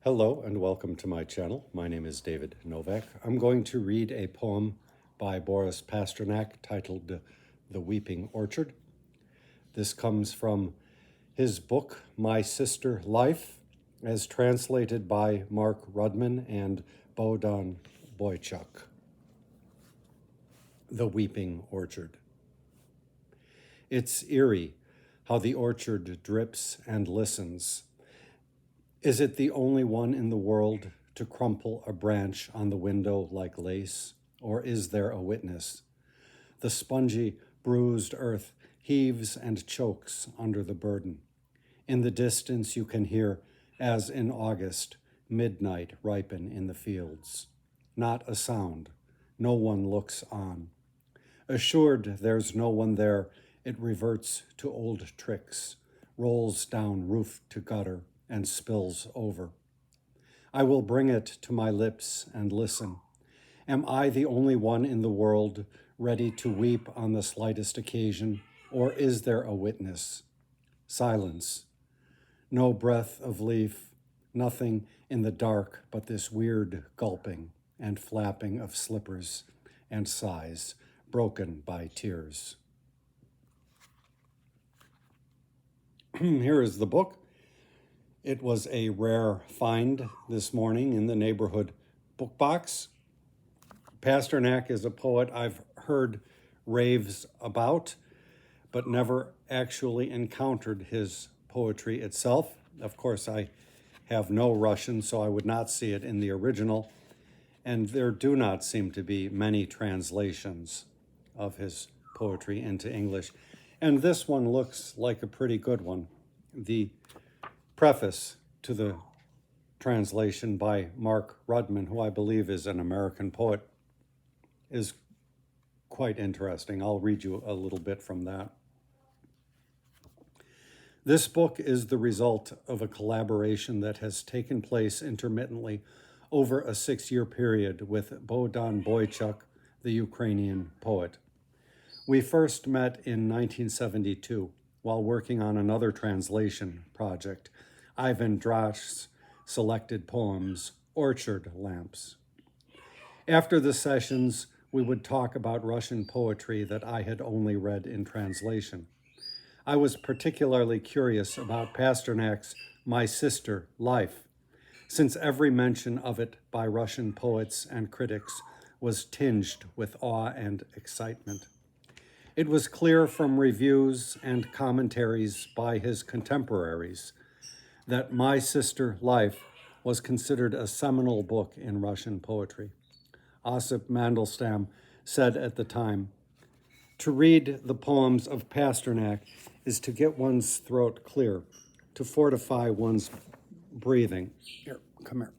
Hello and welcome to my channel. My name is David Novak. I'm going to read a poem by Boris Pasternak titled The Weeping Orchard. This comes from his book, My Sister Life, as translated by Mark Rudman and Bohdan Boychuk. The Weeping Orchard. It's eerie how the orchard drips and listens. Is it the only one in the world to crumple a branch on the window like lace? Or is there a witness? The spongy, bruised earth heaves and chokes under the burden. In the distance you can hear, as in August, midnight ripen in the fields. Not a sound. No one looks on. Assured there's no one there, it reverts to old tricks, rolls down roof to gutter, and spills over. I will bring it to my lips and listen. Am I the only one in the world ready to weep on the slightest occasion, or is there a witness? Silence. No breath of leaf, nothing in the dark but this weird gulping and flapping of slippers and sighs broken by tears. Here is the book. It was a rare find this morning in the neighborhood book box. Pasternak is a poet I've heard raves about, but never actually encountered his poetry itself. Of course, I have no Russian, so I would not see it in the original, and there do not seem to be many translations of his poetry into English. And this one looks like a pretty good one. The preface to the translation by Mark Rudman, who I believe is an American poet, is quite interesting. I'll read you a little bit from that. This book is the result of a collaboration that has taken place intermittently over a 6-year period with Bohdan Boychuk, the Ukrainian poet. We first met in 1972 while working on another translation project, Ivan Drash's selected poems, Orchard Lamps. After the sessions, we would talk about Russian poetry that I had only read in translation. I was particularly curious about Pasternak's My Sister Life, since every mention of it by Russian poets and critics was tinged with awe and excitement. It was clear from reviews and commentaries by his contemporaries that My Sister Life was considered a seminal book in Russian poetry. Osip Mandelstam said at the time, "To read the poems of Pasternak is to get one's throat clear, to fortify one's breathing." Here, come here.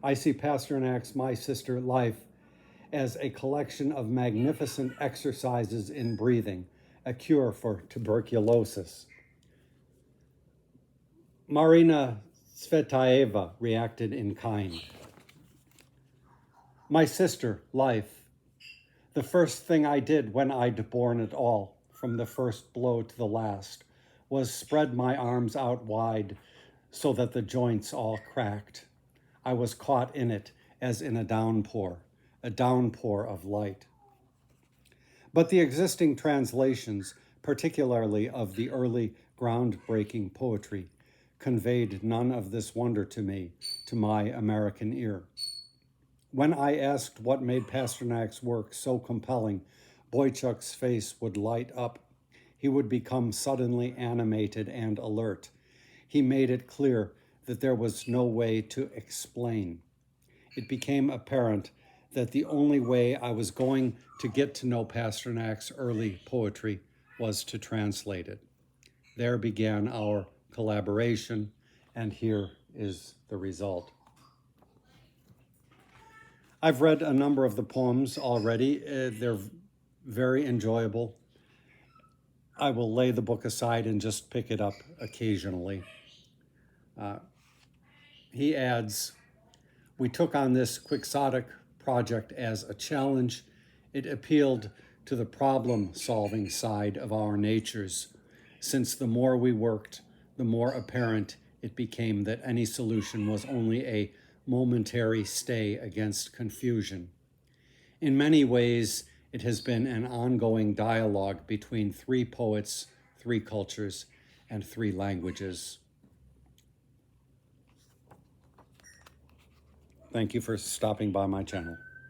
I see Pasternak's My Sister Life as a collection of magnificent exercises in breathing, a cure for tuberculosis. Marina Tsvetaeva reacted in kind. My sister, life. The first thing I did when I'd borne it all, from the first blow to the last, was spread my arms out wide so that the joints all cracked. I was caught in it as in a downpour of light. But the existing translations, particularly of the early groundbreaking poetry, conveyed none of this wonder to me, to my American ear. When I asked what made Pasternak's work so compelling, Boychuk's face would light up. He would become suddenly animated and alert. He made it clear that there was no way to explain. It became apparent that the only way I was going to get to know Pasternak's early poetry was to translate it. There began our collaboration, and here is the result. I've read a number of the poems already. They're very enjoyable. I will lay the book aside and just pick it up occasionally. He adds, "We took on this quixotic project as a challenge. It appealed to the problem-solving side of our natures, since the more we worked, the more apparent it became that any solution was only a momentary stay against confusion. In many ways, it has been an ongoing dialogue between three poets, three cultures, and three languages. Thank you for stopping by my channel.